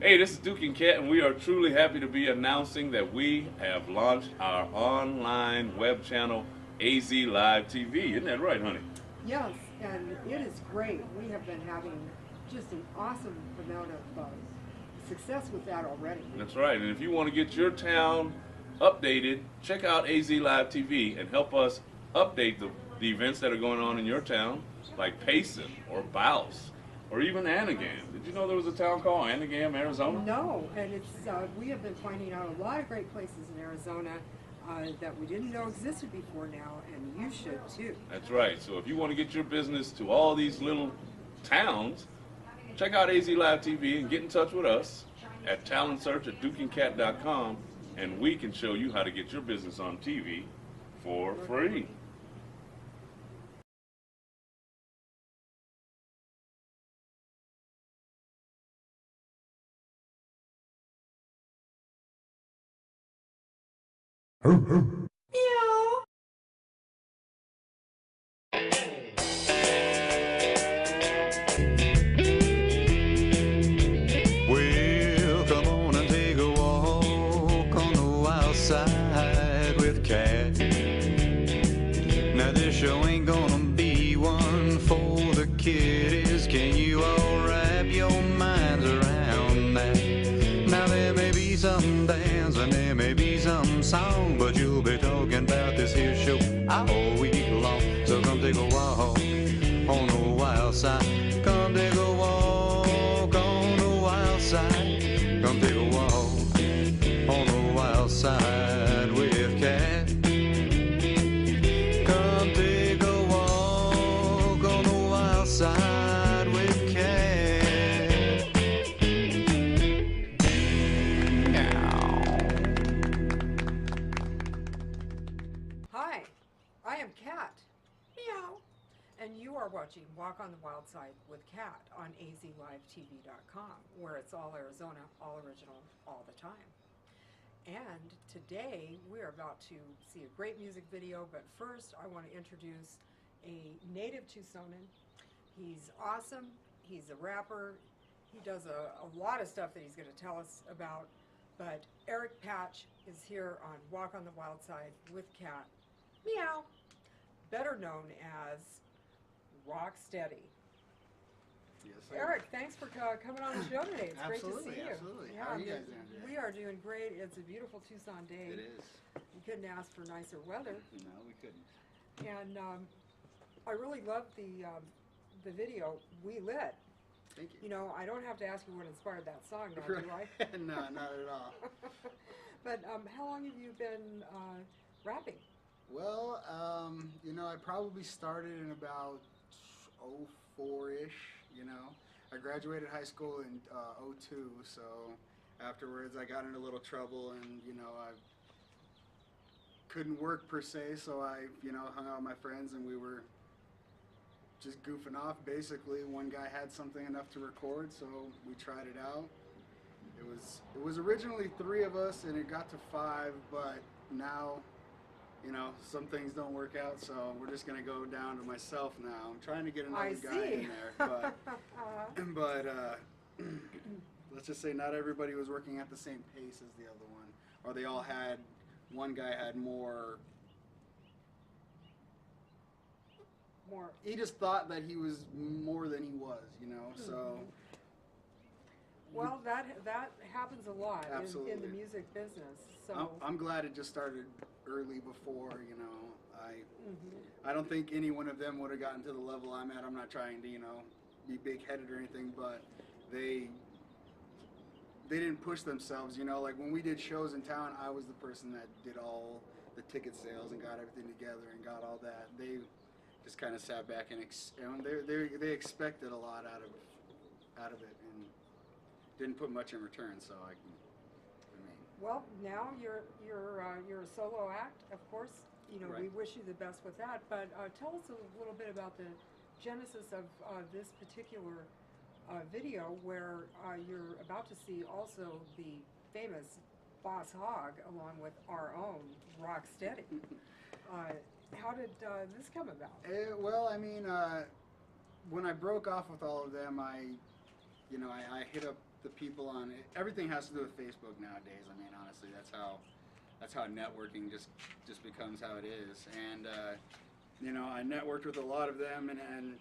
Hey, this is Duke and Cat, and we are truly happy to be announcing that we have launched our online web channel, AZ Live TV. Isn't that right, honey? Yes, and it is great. We have been having just an awesome amount of success with that already. That's right. And if you want to get your town updated, check out AZ Live TV and help us update the events that are going on in your town, like Payson or Bouse or even Anagam. Did you know there was a town called Anagam, Arizona? No, and it's we have been finding out a lot of great places in Arizona that we didn't know existed before now, and you should too. That's right. So if you want to get your business to all these little towns, check out AZ Live TV and get in touch with us at talent search at dukeandcat.com, and we can show you how to get your business on TV for free. Well, come on and take a walk on the wild side with Cat. Now this show ain't gonna be one for the kiddies. Can you all wrap your minds around that? Now there may be some dance and there may be some song, but you'll be talking about this here show all week long. So come take a walk on the wild side. Come take a walk on the wild side. Come take a walk on the wild side with Cat. Come take a walk on the wild side with Cat. Hi, I am Cat. Meow. And you are watching Walk on the Wild Side with Cat on azlivetv.com, where it's all Arizona, all original, all the time. And today we are about to see a great music video, but first I want to introduce a native Tucsonan. He's awesome. He's a rapper. He does a lot of stuff that he's going to tell us about. But Eric Patch is here on Walk on the Wild Side with Cat. Meow. Better known as Rock Steady. Yes, Eric, thanks for coming on the show today. It's great to see you. Absolutely. Yeah, How are you guys doing today? we are doing great. It's a beautiful Tucson day. It is. You couldn't ask for nicer weather. No, we couldn't. And I really love the video, We Lit. Thank you. You know, I don't have to ask you what inspired that song, now, do I? No, not at all. But how long have you been rapping? Well, I probably started in about 04-ish, I graduated high school in 02, so afterwards I got into a little trouble and, I couldn't work per se, so I, hung out with my friends and we were just goofing off basically. One guy had something enough to record, so we tried it out. It was originally 3 of us and it got to 5, but now, some things don't work out, so we're just gonna go down to myself now. I'm trying to get another guy in there, but let's just say not everybody was working at the same pace as the other one, or they all had, one guy had more. He just thought that he was more than he was, so. Well, that happens a lot Absolutely. in the music business. So I'm glad it just started early before, I don't think any one of them would have gotten to the level I'm at. I'm not trying to, be big-headed or anything, but they didn't push themselves, like when we did shows in town, I was the person that did all the ticket sales and got everything together and got all that. They just kind of sat back and they expected a lot out of it and didn't put much in return, so I mean. well, now you're a solo act, of course. Right. We wish you the best with that. But tell us a little bit about the genesis of this particular video, where you're about to see also the famous Boss Hogg along with our own Rock Steady. How did this come about? Well, I mean, when I broke off with all of them, I hit up the people on it, everything has to do with Facebook nowadays. I mean, honestly, that's how networking just becomes how it is. And you know, I networked with a lot of them and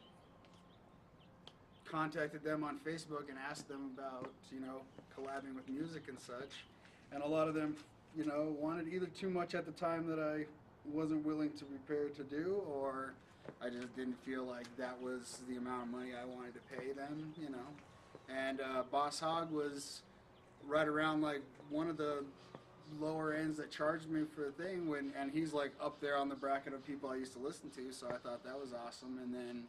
contacted them on Facebook and asked them about, you know, collabing with music and such. And a lot of them, you know, wanted either too much at the time that I wasn't willing to prepare to do, or I just didn't feel like that was the amount of money I wanted to pay them, you know. And Boss Hogg was right around like one of the lower ends that charged me for the thing, and he's like up there on the bracket of people I used to listen to, so I thought that was awesome. And then,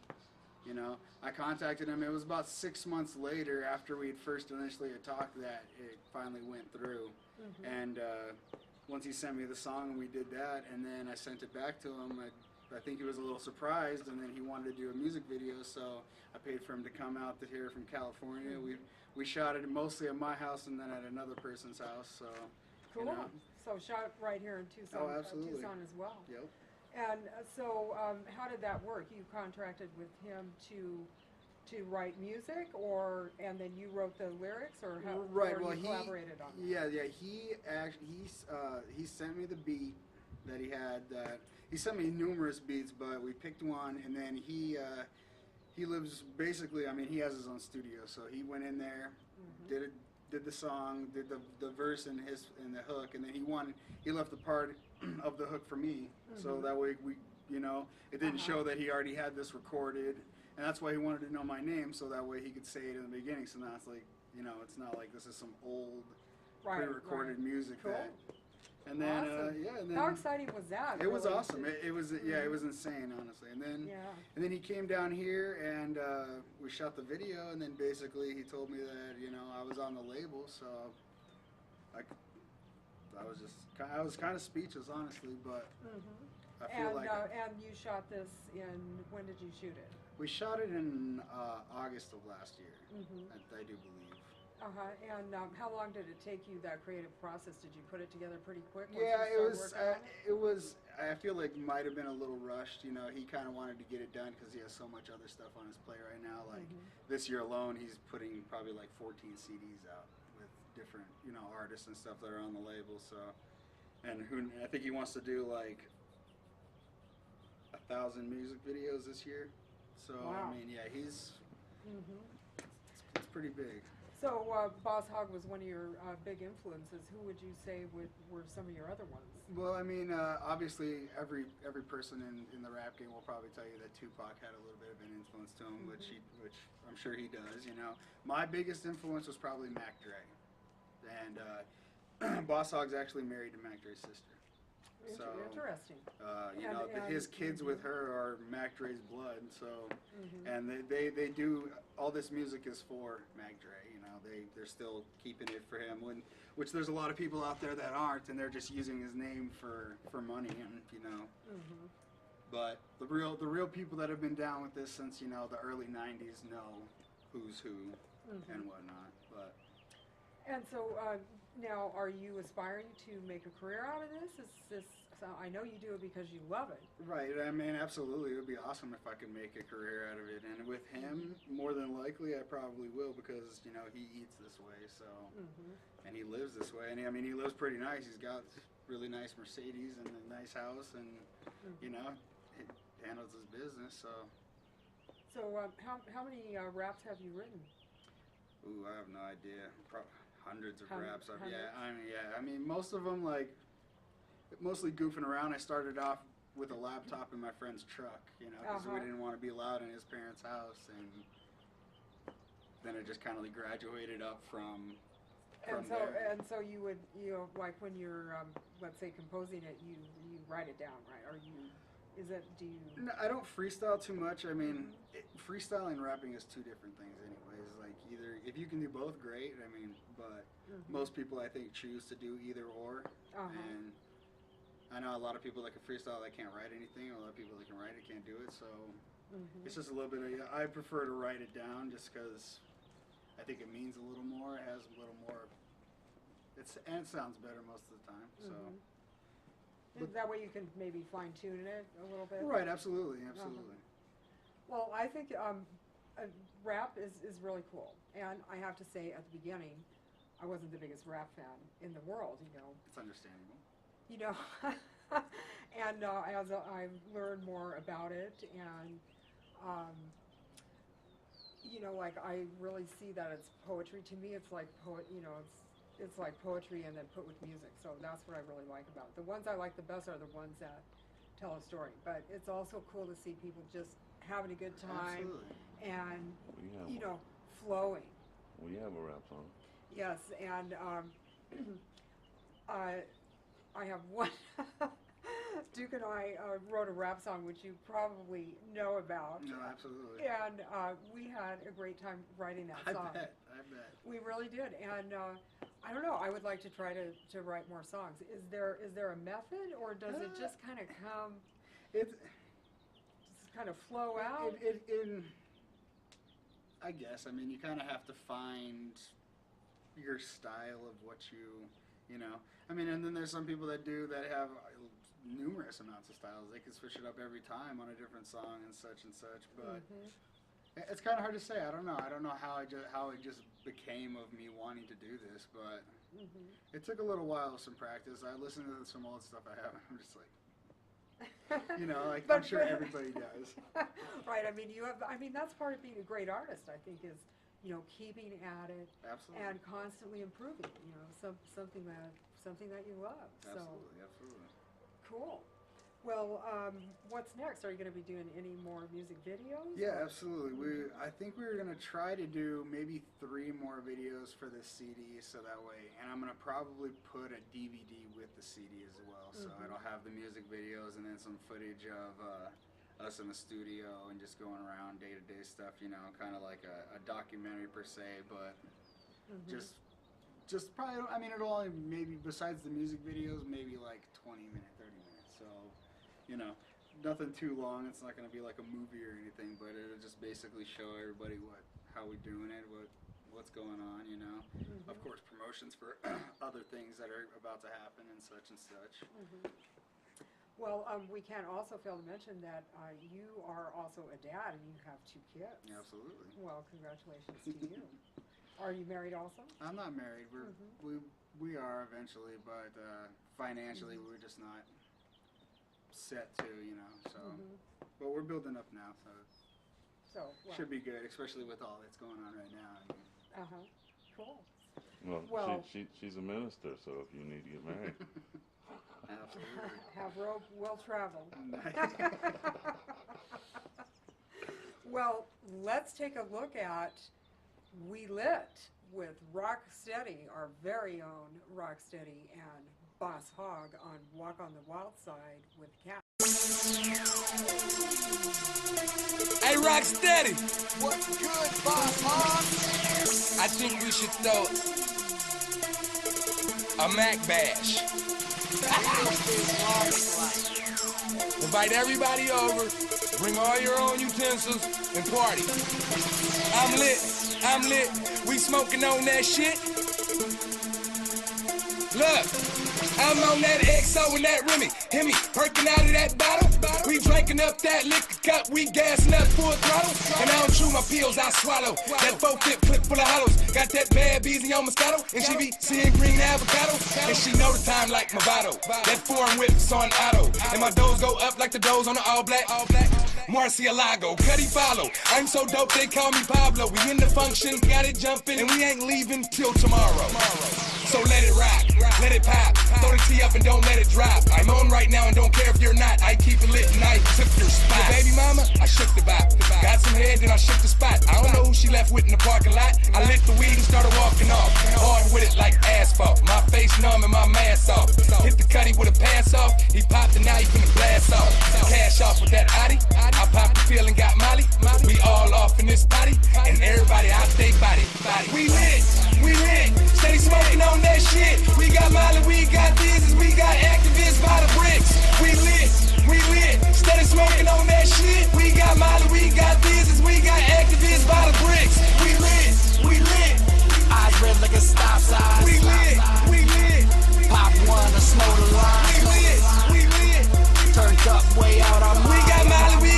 you know, I contacted him. It was about 6 months later, after we had first initially had talked, that it finally went through. Mm-hmm. And once he sent me the song, and we did that, and then I sent it back to him. I think he was a little surprised, and then he wanted to do a music video, so I paid for him to come out to here from California. Mm-hmm. We shot it mostly at my house and then at another person's house. So cool. You know. So shot right here in Tucson. Oh, absolutely. Tucson as well. Yep. And so, how did that work? You contracted with him to write music, and then you wrote the lyrics, or how? Right. Or well, you collaborated on that? Yeah. He sent me the beat that he had. That he sent me numerous beats, but we picked one, and then he lives basically. I mean, he has his own studio, so he went in there, mm-hmm. did the song, did the verse and the hook, and then he left the part of the hook for me, mm-hmm. so that way it didn't show that he already had this recorded, and that's why he wanted to know my name, so that way he could say it in the beginning. So now it's like, it's not like this is some old pre-recorded music. Cool. And then awesome. And then how exciting was that? It was awesome. It was it was insane, honestly. And then he came down here and we shot the video, and then basically he told me that I was on the label, so I was kind of speechless, honestly, but mm-hmm. I feel and you shot this when did you shoot it? We shot it in August of last year, mm-hmm. I do believe. And how long did it take you, that creative process? Did you put it together pretty quick? Yeah, it was. I feel like might have been a little rushed. He kind of wanted to get it done because he has so much other stuff on his plate right now. Like this year alone, he's putting probably like 14 CDs out with different artists and stuff that are on the label. So, and I think he wants to do like 1,000 music videos this year. So wow. I mean, yeah, he's it's pretty big. So Boss Hogg was one of your big influences. Who would you say were some of your other ones? Well, I mean, obviously every person in the rap game will probably tell you that Tupac had a little bit of an influence to him, which I'm sure he does. My biggest influence was probably Mac Dre, and Boss Hogg's actually married to Mac Dre's sister. So, interesting. His kids with her are Mac Dre's blood. So, and they do all this music is for Mac Dre. They're still keeping it for him. Which there's a lot of people out there that aren't, and they're just using his name for money, and But the real people that have been down with this since the early '90s know who's who and whatnot. But and so. Now, are you aspiring to make a career out of this? Is this? I know you do it because you love it. Right. I mean, absolutely. It would be awesome if I could make a career out of it. And with him, more than likely, I probably will because he eats this way. So, and he lives this way. And he lives pretty nice. He's got really nice Mercedes and a nice house, and he handles his business. So how many raps have you written? Ooh, I have no idea. Hundreds of raps. Hundreds? I mean, most of them mostly goofing around. I started off with a laptop in my friend's truck, because we didn't want to be loud in his parents' house, and then it just kind of graduated up from there. And so you would, like when you're, let's say composing it, you write it down, right? Or No, I don't freestyle too much. I mean, freestyle and rapping is two different things anyways. Like either, if you can do both, great. I mean, but most people I think choose to do either or. And I know a lot of people that can freestyle that can't write anything. A lot of people that can write it can't do it. So it's just a little bit of, I prefer to write it down just because I think it means a little more. It has a little more, and it sounds better most of the time. So. But that way you can maybe fine tune it a little bit. Right, absolutely. Well, I think rap is really cool. And I have to say, at the beginning, I wasn't the biggest rap fan in the world, you know. It's understandable. You know, and as I've learned more about it, and you know, like I really see that it's poetry. To me, it's like you know, it's like poetry and then put with music. So that's what I really like about it. The ones I like the best are the ones that tell a story. But it's also cool to see people just having a good time. Absolutely. And We you know, flowing. have a rap song. Yes, and I have one. Duke and I wrote a rap song, which you probably know about. No, absolutely. And we had a great time writing that song. I bet. We really did. And I don't know, I would like to try to write more songs. Is there a method, or does it just kind of come, It's just kind of flow out? I guess. I mean, you kind of have to find your style of what you know. I mean, and then there's some people that have numerous amounts of styles. They can switch it up every time on a different song and such, but it's kind of hard to say. I don't know how it just became of me wanting to do this, but it took a little while of some practice. I listened to some old stuff I have, and I'm just like, you know, like I'm sure everybody does. Right. I mean, that's part of being a great artist, I think, is, you know, keeping at it. Absolutely. And constantly improving, you know, something that you love. Absolutely. Cool. Well, what's next? Are you going to be doing any more music videos? Yeah, absolutely. I think we were going to try to do maybe 3 more videos for this CD, so that way, and I'm going to probably put a DVD with the CD as well, so it'll have the music videos and then some footage of us in the studio and just going around day-to-day stuff, you know, kind of like a documentary per se, but just probably, I mean, it'll only maybe, besides the music videos, maybe like 20 minutes, 30 minutes, so, you know, nothing too long. It's not going to be like a movie or anything, but it'll just basically show everybody how we're doing it, what's going on, you know. Of course, promotions for other things that are about to happen and such and such. Well, we can't also fail to mention that you are also a dad and you have 2 kids. Yeah, absolutely. Well, congratulations to you. Are you married also? I'm not married. We are eventually, but financially we're just not set to, you know. So, but we're building up now, so well, should be good, especially with all that's going on right now. Cool. Well, she's a minister, so if you need to get married. Absolutely. Have road well traveled. Well, let's take a look at We Lit with Rocksteady, our very own Rocksteady, and Boss Hogg on Walk on the Wild Side with Cat. Hey, Rocksteady! What's good, Boss Hogg? I think we should throw a Mac Bash. Invite everybody over, bring all your own utensils, and party. I'm lit, we smoking on that shit. Look, I'm on that XO and that Remy, Hemi, perking out of that bottle. We drinking up that liquor cup, we gassing up full throttle. And I don't chew my pills, I swallow. That 4-clip clip full of hollows. Got that bad beezy on Moscato, and she be seeing green avocado. And she know the time like Movado. That foreign whip's on auto. And my doors go up like the doors on the all black. Marcialago, Cuddy follow. I'm so dope they call me Pablo. We in the function, got it jumping, and we ain't leaving till tomorrow. So let it rock, let it pop. Throw the T up and don't let it drop. I'm on right now and don't care if you're not. I keep it lit and I took your spot. Your baby mama, I shook the bop. Got some head, then I shook the spot. I don't know who she left with in the parking lot. I lit the weed and started walking off. Hard with it like asphalt. My face numb and my mask off. Hit the cutty with a pass off. He popped and now he finna blast off. Cash off with that Audi. I popped the pill and got Molly. We all off in this potty. And everybody out they body. We lit. Steady smoking on that shit. We got Molly, we got business, we got activists by the bricks. We lit. Steady smoking on that shit. We got Molly, we got business, we got activists by the bricks. We lit. Eyes red like a stop sign. We lit. Pop one to slow the line. We lit. Turned up way out on We got Molly, we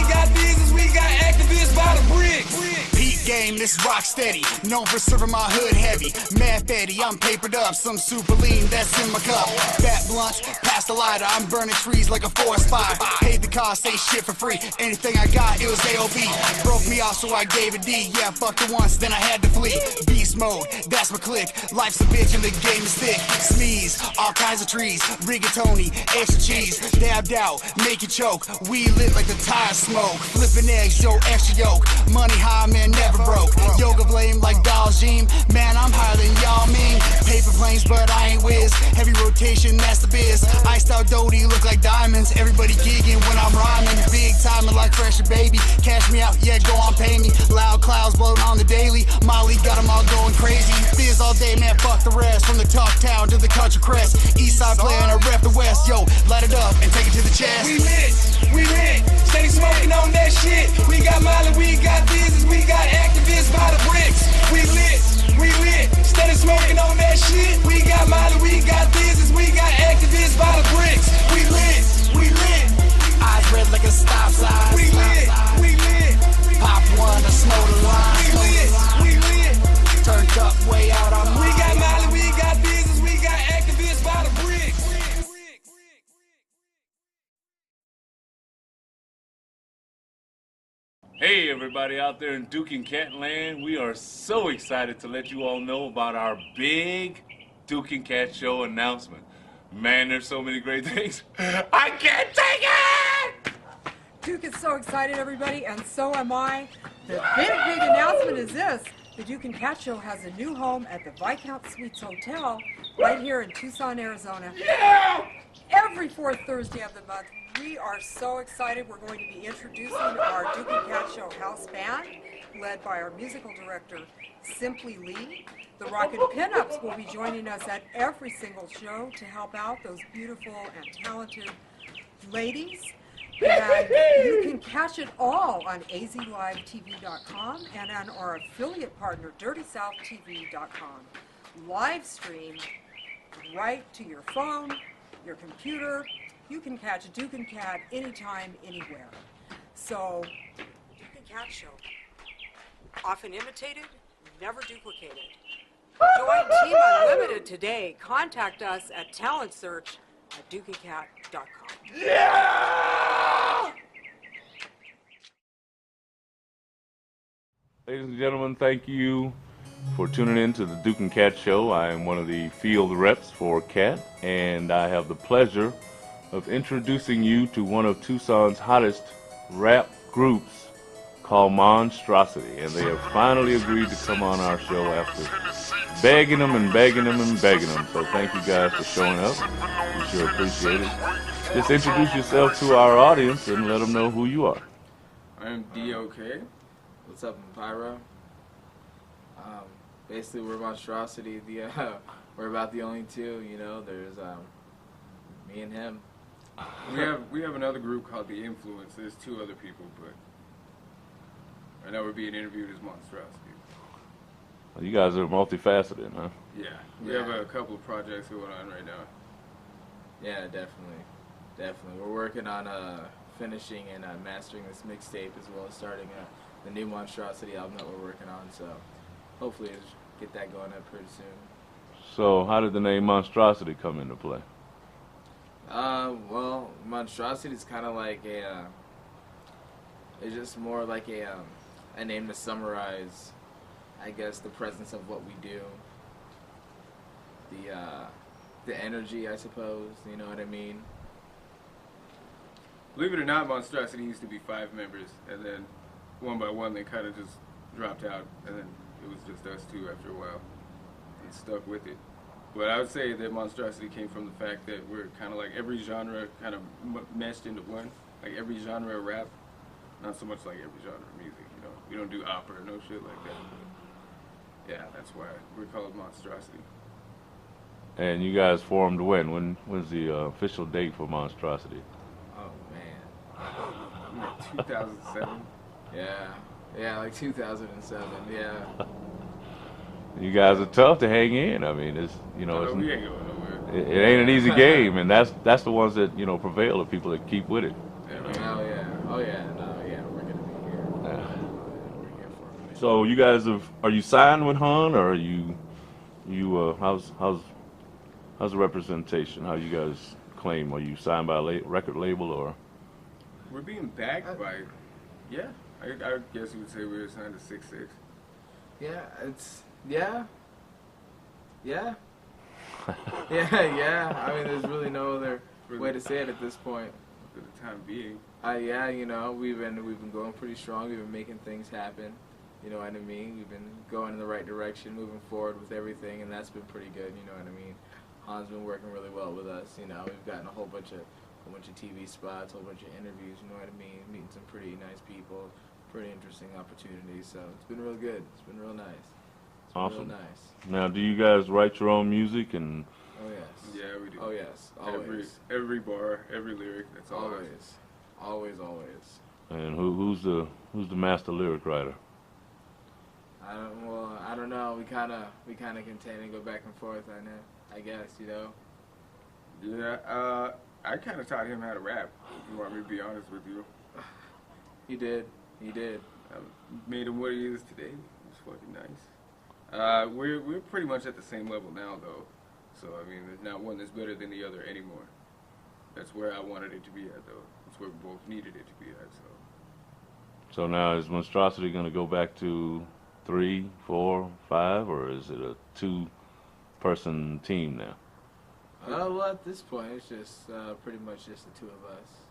this is rock steady. Known for serving my hood heavy. Mad fatty, I'm papered up. Some super lean that's in my cup. Fat blunts, past the lighter. I'm burning trees like a forest fire. Paid the cost, ain't shit for free. Anything I got, it was AOB. Broke me off, so I gave a D. Yeah, fucked it once, then I had to flee. Beast mode, that's my click. Life's a bitch and the game is thick. Sneeze, all kinds of trees. Rigatoni, extra cheese. Dabbed out, make it choke. We lit like the tire smoke. Flipping eggs, yo, extra yolk. Money high, man, never broke. Yoga blame like Daljeem. Man, I'm higher than y'all mean. Paper planes, but I ain't whiz. Heavy rotation, that's the biz. Iced out Doty, look like diamonds. Everybody gigging when I'm rhyming. Big timing like fresh baby. Cash me out, yeah, go on, pay me. Loud clouds blowing on the daily. Molly got them all going crazy. Fizz all day, man, fuck the rest. From the talk town to the country crest. East side player and I rep the west. Yo, light it up and take it to the chest. We lit, steady smoking on that shit. We got Molly, we got business, we got activists by the bricks. We lit, steady smoking on that shit. We got Molly, we got business, we got activists by the bricks. We lit, Eyes red like a stop sign. we lit, Pop one to snow the line. we lit. Turned up way out on We got Molly, we got business, we got activists by the bricks. Hey everybody out there in Duke and Cat land, we are so excited to let you all know about our big Duke and Cat show announcement. Man, there's so many great things. I can't take it! Duke is so excited, everybody, and so am I. The big announcement is this. The Duke and Cat Show has a new home at the Viscount Suites Hotel right here in Tucson, Arizona. Yeah! Every fourth Thursday of the month. We are so excited. We're going to be introducing our Duke and Cat Show house band, led by our musical director, Simply Lee. The Rockin' Pinups will be joining us at every single show to help out those beautiful and talented ladies. And you can catch it all on azlivetv.com and on our affiliate partner, dirtysouth.tv.com. Live stream right to your phone, your computer. You can catch Duke and Cat anytime, anywhere. So, Duke and Cat Show. Often imitated, never duplicated. Join Team Unlimited today. Contact us at talentsearch@dukeandcat.com. Yeah! Ladies and gentlemen, thank you for tuning in to the Duke and Cat Show. I am one of the field reps for Cat, and I have the pleasure of introducing you to one of Tucson's hottest rap groups called MONSTROSITY, and they have finally agreed to come on our show after begging them and begging them and begging them. So thank you guys for showing up. We sure appreciate it. Just introduce yourself to our audience and let them know who you are. I'm DOK. What's up, I'm PYRO. Basically, we're MONSTROSITY. We're about the only two. You know, there's me and him. We have another group called The Influence. There's two other people, but right now we're being interviewed as MONSTROSITY. Well, you guys are multifaceted, huh? Yeah, we have a couple of projects going on right now. Yeah, definitely. We're working on finishing and mastering this mixtape, as well as starting the new MONSTROSITY album that we're working on. So hopefully get that going up pretty soon. So how did the name MONSTROSITY come into play? Well, MONSTROSITY is kind of like it's just more like a name to summarize, I guess, the presence of what we do. The energy, I suppose, you know what I mean? Believe it or not, MONSTROSITY used to be 5 members, and then one by one they kind of just dropped out, and then it was just us two after a while, and stuck with it. But I would say that MONSTROSITY came from the fact that we're kind of like every genre kind of meshed into one. Like every genre of rap, not so much like every genre of music, you know. We don't do opera, no shit like that. But yeah, that's why we're called MONSTROSITY. And you guys formed when? When was the official date for MONSTROSITY? Oh, man. 2007? Yeah, like 2007, yeah. You guys are tough to hang in. I mean, it's, you know, we ain't going nowhere. It ain't an easy game, and that's the ones that, you know, prevail, the people that keep with it. Oh yeah, we're gonna be here. We're here for a minute. So you guys are you signed with Hun, or are you how's the representation? How you guys claim? Are you signed by a record label, or? We're being backed by, yeah. I guess you would say we were signed to 6-6. Yeah, yeah. Yeah. Yeah. I mean, there's really no other way to say it at this point. For the time being. Yeah, you know, we've been going pretty strong. We've been making things happen. You know what I mean? We've been going in the right direction, moving forward with everything, and that's been pretty good. You know what I mean? Han's been working really well with us. You know, we've gotten a whole bunch of TV spots, a whole bunch of interviews. You know what I mean? Meeting some pretty nice people, pretty interesting opportunities. So it's been real good. It's been real nice. It's been awesome. Real nice. Now, do you guys write your own music and? Oh yes. Yeah, we do. Oh yes. Always. Every bar, every lyric. That's all. Always. And who's the master lyric writer? I don't know. We kind of contain and go back and forth. I guess, you know. Yeah. I kind of taught him how to rap. If you want me to be honest with you. He did. I made him what he is today. It's fucking nice. We're pretty much at the same level now, though. So I mean, there's not one that's better than the other anymore. That's where I wanted it to be at, though. That's where we both needed it to be at. So now is Monstrosity going to go back to 3, 4, 5, or is it a 2-person team now? Well, at this point, it's just pretty much just the two of us.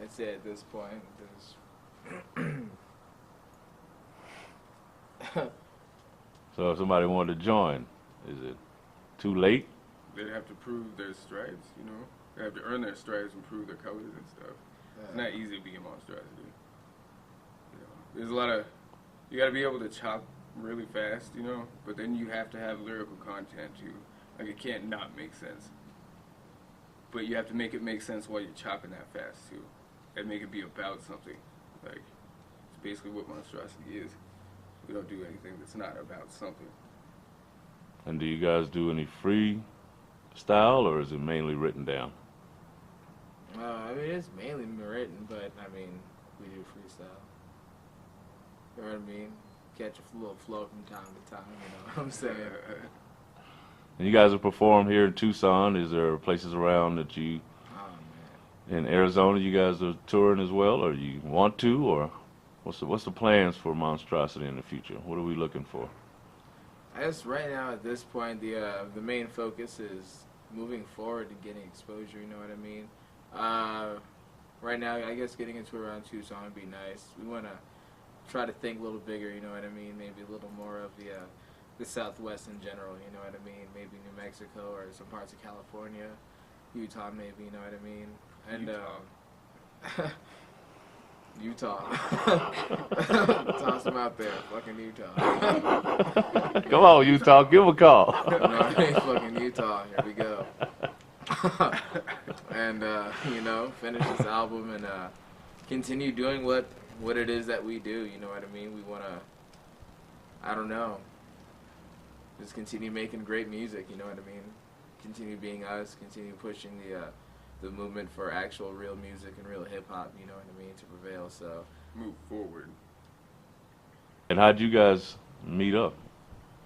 I'd say at this point, So if somebody wanted to join, is it too late? They'd have to prove their stripes, you know? They have to earn their stripes and prove their colors and stuff. It's not easy to be a Monstrosity. You know, there's a lot of, you gotta be able to chop really fast, you know? But then you have to have lyrical content too. Like, it can't not make sense. But you have to make it make sense while you're chopping that fast too. And make it be about something. Like, it's basically what Monstrosity is. We don't do anything that's not about something. And do you guys do any free style, or is it mainly written down? I mean, it's mainly written, but I mean, we do freestyle. You know what I mean? Catch a little flow from time to time, you know what I'm saying? And you guys have performed here in Tucson. Is there places around that you, in Arizona, you guys are touring as well, or you want to, or what's the plans for Monstrosity in the future? What are we looking for? I guess right now at this point, the main focus is moving forward and getting exposure. You know what I mean? Right now, I guess getting into around Tucson would be nice. We want to try to think a little bigger. You know what I mean? Maybe a little more of the Southwest in general. You know what I mean? Maybe New Mexico or some parts of California, Utah, maybe. You know what I mean? And Utah. Toss them out there. Fucking Utah. Come on, Utah. Give them a call. No, it ain't fucking Utah. Here we go. And, you know, finish this album and continue doing what it is that we do. You know what I mean? We want to, I don't know, just continue making great music. You know what I mean? Continue being us. Continue pushing the movement for actual real music and real hip-hop, you know what I mean, to prevail, so. Move forward. And how'd you guys meet up?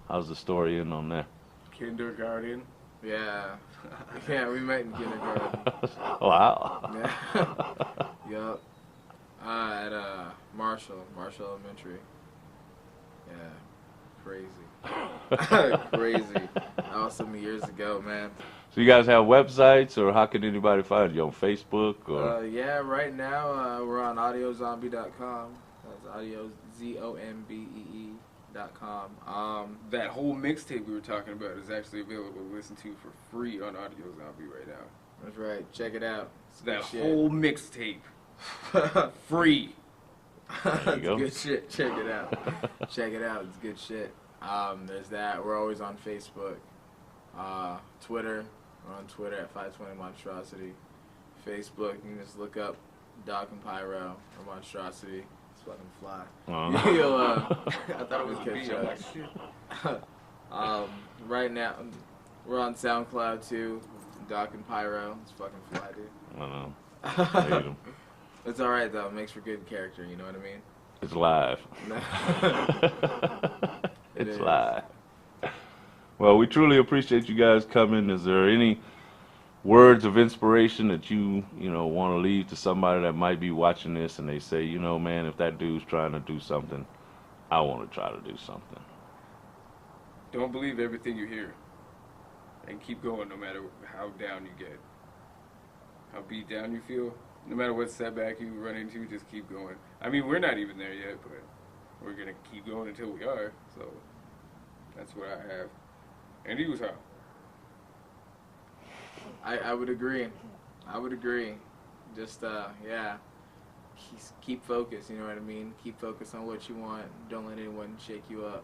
How's the story in on that? Kindergarten. Yeah. Yeah, we met in kindergarten. Wow. Yeah. Yup. At Marshall Elementary. Yeah. Crazy. Crazy. That was some years ago, man. So you guys have websites, or how can anybody find you on Facebook? Or? Yeah, right now we're on audiozombie.com. That's audiozombe.com. That whole mixtape we were talking about is actually available to listen to for free on Audio Zombie right now. That's right. Check it out. That whole mixtape. Free. There you go. Good shit. Check it out. Check it out. It's good shit. There's that. We're always on Facebook. Twitter. We're on Twitter at 520 Monstrosity. Facebook, you can just look up Doc and PYRO or Monstrosity. It's fucking fly. I thought it was catch up. Right now, we're on SoundCloud too. Doc and PYRO. It's fucking fly, dude. I know. It's alright though. It makes for good character, you know what I mean? It's live. It It's is. live. Well, we truly appreciate you guys coming. Is there any words of inspiration that you want to leave to somebody that might be watching this and they say, man, if that dude's trying to do something, I want to try to do something? Don't believe everything you hear, and keep going no matter how down you get, how beat down you feel. No matter what setback you run into, just keep going. I mean, we're not even there yet, but we're gonna keep going until we are. So that's what I have. And you, how? I would agree. I would agree. Just yeah. Keep focused. You know what I mean? Keep focused on what you want. Don't let anyone shake you up.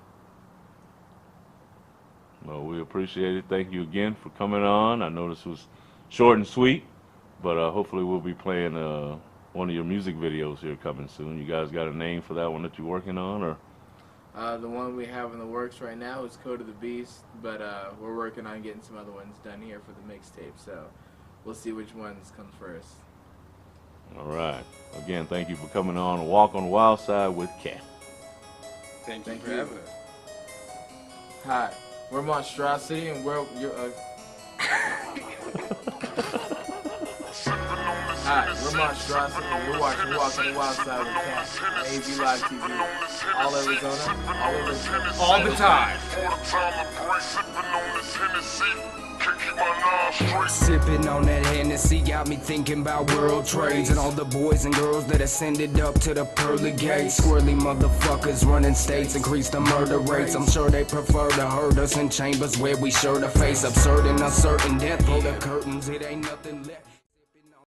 Well, we appreciate it. Thank you again for coming on. I know this was short and sweet, but hopefully we'll be playing one of your music videos here coming soon. You guys got a name for that one that you're working on, or? The one we have in the works right now is Code of the Beast, but we're working on getting some other ones done here for the mixtape, so we'll see which ones come first. All right. Again, thank you for coming on Walk on the Wild Side with Cat. Thank you Thank for you. having us. Hi, we're Monstrosity, and we're Hi, we're Monstrosity, and you're watching Walk on the Wild Side with Cat on AZ Live TV. All Arizona, all Arizona, All the time. Sipping on that Hennessy got me thinking about world trades and all the boys and girls that ascended up to the pearly gates. Swirly motherfuckers running states, increase the murder rates. I'm sure they prefer to hurt us in chambers where we sure to face absurd and uncertain death. Pull the curtains, it ain't nothing left.